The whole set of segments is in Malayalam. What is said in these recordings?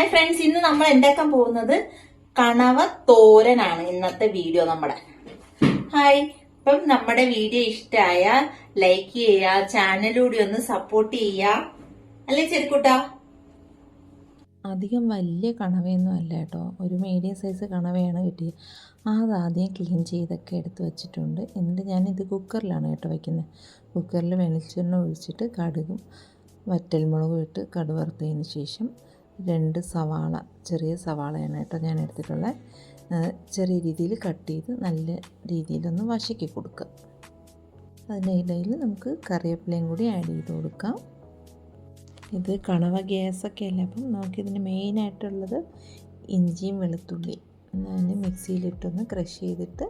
ഹായ് ഫ്രണ്ട്സ്, ഇന്ന് നമ്മൾ ഉണ്ടാക്കാൻ പോകുന്നത് കണവ തോരനാണ് ഇന്നത്തെ വീഡിയോ നമ്മുടെ. ഹായ്, ഇപ്പം നമ്മുടെ വീഡിയോ ഇഷ്ടമായ ലൈക്ക് ചെയ്യുക, ചാനലിലൂടെ ഒന്ന് സപ്പോർട്ട് ചെയ്യുക, അല്ലേ ചെറുക്കുട്ടാ? അധികം വലിയ കണവയൊന്നും അല്ല കേട്ടോ, ഒരു മീഡിയം സൈസ് കണവയാണ് കിട്ടിയത്. അതാദ്യം ക്ലീൻ ചെയ്തൊക്കെ എടുത്ത് വെച്ചിട്ടുണ്ട്. എന്നിട്ട് ഞാനിത് കുക്കറിലാണ് കേട്ടോ വയ്ക്കുന്നത്. കുക്കറിൽ വെളിച്ചെണ്ണ ഒഴിച്ചിട്ട് കടുകും വറ്റൽമുളകും ഇട്ട് കടുക് വറുത്തതിന് ശേഷം 2 സവാള, ചെറിയ സവാളയാണ് കേട്ടോ ഞാൻ എടുത്തിട്ടുള്ളത്. ചെറിയ രീതിയിൽ കട്ട് ചെയ്ത് നല്ല രീതിയിലൊന്ന് വശക്കി കൊടുക്കുക. അതിനിടയിൽ നമുക്ക് കറിവേപ്പിലയും കൂടി ആഡ് ചെയ്ത് കൊടുക്കാം. ഇത് കണവ ഗ്യാസൊക്കെ അല്ലേ, അപ്പം നമുക്കിതിന് മെയിനായിട്ടുള്ളത് ഇഞ്ചിയും വെളുത്തുള്ളി ഞാൻ മിക്സിയിലിട്ടൊന്ന് ക്രഷ് ചെയ്തിട്ട്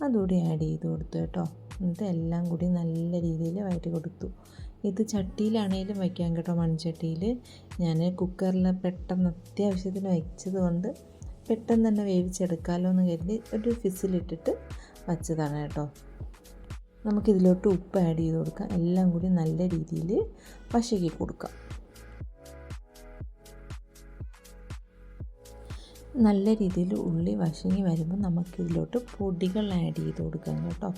അതുകൂടി ആഡ് ചെയ്ത് കൊടുത്തു കേട്ടോ. എന്നിട്ട് എല്ലാം കൂടി നല്ല രീതിയിൽ വഴറ്റി കൊടുത്തു. ഇത് ചട്ടിയിലാണെങ്കിലും വയ്ക്കാം കേട്ടോ, മൺചട്ടിയിൽ. ഞാൻ കുക്കറിൽ പെട്ടെന്ന് അത്യാവശ്യത്തിന് വെച്ചത് കൊണ്ട് പെട്ടെന്ന് തന്നെ വേവിച്ചെടുക്കാമല്ലോ എന്ന് കരുതി ഒരു ഫിസിലിട്ടിട്ട് വച്ചതാണ് കേട്ടോ. നമുക്കിതിലോട്ട് ഉപ്പ് ആഡ് ചെയ്ത് കൊടുക്കാം. എല്ലാം കൂടി നല്ല രീതിയിൽ വശക്കി കൊടുക്കാം. നല്ല രീതിയിൽ ഉള്ളി വശങ്ങി വരുമ്പോൾ നമുക്കിതിലോട്ട് പൊടികൾ ആഡ് ചെയ്ത് കൊടുക്കാം കേട്ടോ.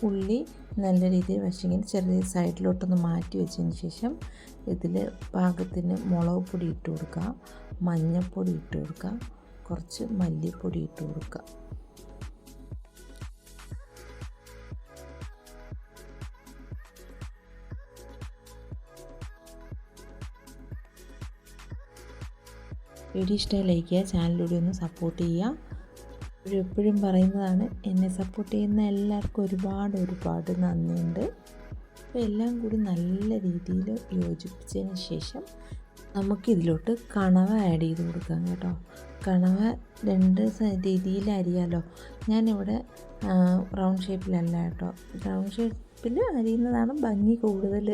ഉള്ളി നല്ല രീതിയിൽ വശങ്ങി ചെറിയ സൈഡിലോട്ടൊന്ന് മാറ്റി വെച്ചതിന് ശേഷം ഇതിൽ പാകത്തിന് മുളക് പൊടി ഇട്ട് കൊടുക്കുക, മഞ്ഞൾപ്പൊടി ഇട്ട് കൊടുക്കുക, കുറച്ച് മല്ലിപ്പൊടി ഇട്ട് കൊടുക്കുക. വീഡിയോ ഇഷ്ടമായി ലൈക്ക് ചെയ്യുക, ചാനലിലൂടെ ഒന്ന് സപ്പോർട്ട് ചെയ്യുക. എപ്പോഴും പറയുന്നതാണ്, എന്നെ സപ്പോർട്ട് ചെയ്യുന്ന എല്ലാവർക്കും ഒരുപാട് നന്ദിയുണ്ട്. അപ്പോൾ എല്ലാം കൂടി നല്ല രീതിയിൽ യോജിപ്പിച്ചതിന് ശേഷം നമുക്കിതിലോട്ട് കണവ ആഡ് ചെയ്ത് കൊടുക്കാം കേട്ടോ. കണവ 2 രീതിയിൽ അരിയാലോ. ഞാനിവിടെ റൗണ്ട് ഷേപ്പിലല്ല കേട്ടോ, റൗണ്ട് ഷേപ്പിൽ അരിയുന്നതാണ് ഭംഗി കൂടുതൽ.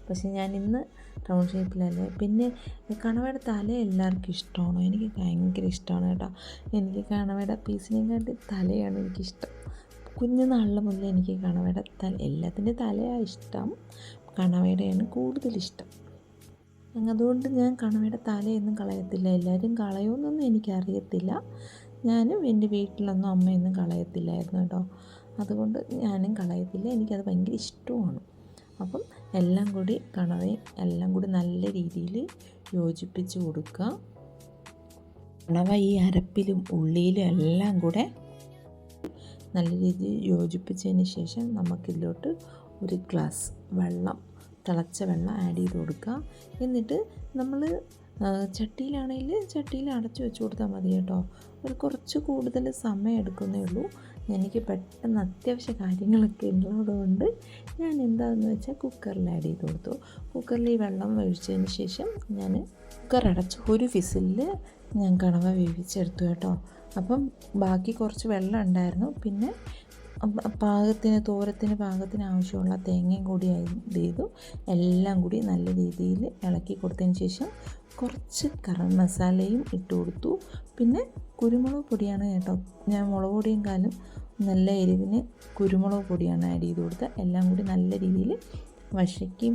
പക്ഷെ ഞാനിന്ന് റൗണ്ട് ഷേപ്പിലല്ലേ. പിന്നെ കണവയുടെ തല എല്ലാവർക്കും ഇഷ്ടമാണോ? എനിക്ക് ഭയങ്കര ഇഷ്ടമാണ് കേട്ടോ. എനിക്ക് കണവയുടെ പീസിനെക്കാട്ടി തലയാണ് എനിക്കിഷ്ടം. കുഞ്ഞുനാളിൽ മുതലേ എനിക്ക് കണവയുടെ എല്ലാത്തിൻ്റെ തലയാണ് ഇഷ്ടം, കണവയുടെയാണ് കൂടുതലിഷ്ടം. അതുകൊണ്ട് ഞാൻ കണവയുടെ തലയൊന്നും കളയത്തില്ല. എല്ലാവരും കളയുമെന്നൊന്നും എനിക്കറിയത്തില്ല. ഞാനും എൻ്റെ വീട്ടിലൊന്നും അമ്മയൊന്നും കളയത്തില്ലായിരുന്നു കേട്ടോ. അതുകൊണ്ട് ഞാനും കളയത്തില്ല, എനിക്കത് ഭയങ്കര ഇഷ്ടവുമാണ്. അപ്പം എല്ലാം കൂടി കണവയും എല്ലാം കൂടി നല്ല രീതിയിൽ യോജിപ്പിച്ച് കൊടുക്കുക. കണവ ഈ അരപ്പിലും ഉള്ളിയിലും എല്ലാം കൂടെ നല്ല രീതിയിൽ യോജിപ്പിച്ചതിന് ശേഷം നമുക്കിതിലോട്ട് 1 ഗ്ലാസ് വെള്ളം, തിളച്ച വെള്ളം ആഡ് ചെയ്ത് കൊടുക്കുക. എന്നിട്ട് നമ്മൾ ചട്ടിയിലാണെങ്കിൽ ചട്ടിയിൽ അടച്ചു വെച്ച് കൊടുത്താൽ മതി കേട്ടോ. കുറച്ച് കൂടുതൽ സമയം എടുക്കുന്നേ ഉള്ളൂ. എനിക്ക് പെട്ടെന്ന് അത്യാവശ്യ കാര്യങ്ങളൊക്കെ ഉള്ളതുകൊണ്ട് ഞാൻ എന്താണെന്ന് വെച്ചാൽ കുക്കറിൽ ആഡ് ചെയ്ത് കൊടുത്തു. കുക്കറിൽ ഈ വെള്ളം ഒഴിച്ചതിന് ശേഷം ഞാൻ കുക്കർ അടച്ച് 1 വിസിലിൽ ഞാൻ കണവ വേവിച്ചെടുത്തു കേട്ടോ. അപ്പം ബാക്കി കുറച്ച് വെള്ളം ഉണ്ടായിരുന്നു. പിന്നെ തോരത്തിന് പാകത്തിന് ആവശ്യമുള്ള തേങ്ങയും കൂടി ആഡ് ചെയ്തു. എല്ലാം കൂടി നല്ല രീതിയിൽ ഇളക്കി കൊടുത്തതിന് ശേഷം കുറച്ച് ഗരം മസാലയും ഇട്ട് കൊടുത്തു. പിന്നെ കുരുമുളക് പൊടിയാണ് കേട്ടോ, ഞാൻ മുളക് പൊടിയും കാലും നല്ല എരിവിന് കുരുമുളക് പൊടിയാണ് ആഡ് ചെയ്ത് കൊടുത്തത്. എല്ലാം കൂടി നല്ല രീതിയിൽ വശക്കി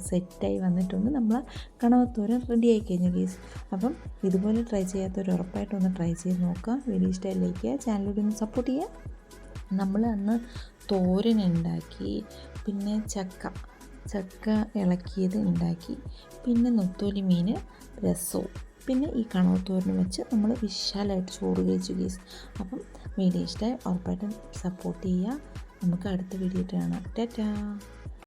സെറ്റായി വന്നിട്ടുണ്ട്. നമ്മൾ കണവത്തോരൻ റെഡി ആയി കഴിഞ്ഞു ഗീസ്. അപ്പം ഇതുപോലെ ട്രൈ ചെയ്യാത്തവർ ഉറപ്പായിട്ടൊന്ന് ട്രൈ ചെയ്ത് നോക്കുക. വീഡിയോ ഇഷ്ടമായി ലൈക്ക് ചെയ്യുക, ചാനലിലൂടെ ഒന്ന് സപ്പോർട്ട് ചെയ്യുക. നമ്മൾ അന്ന് തോരൻ ഉണ്ടാക്കി, പിന്നെ ചക്ക ഇളക്കിയത് ഉണ്ടാക്കി, പിന്നെ നൊത്തോലി മീൻ രസവും, പിന്നെ ഈ കണവത്തോരനും വെച്ച് നമ്മൾ വിശാലമായിട്ട് ചോറ് കഴിച്ചു ഗീസ്. അപ്പം വീഡിയോ ഇഷ്ടമായി ഉറപ്പായിട്ടും സപ്പോർട്ട് ചെയ്യുക. നമുക്ക് അടുത്ത വീഡിയോ കാണാം. ടാറ്റാ.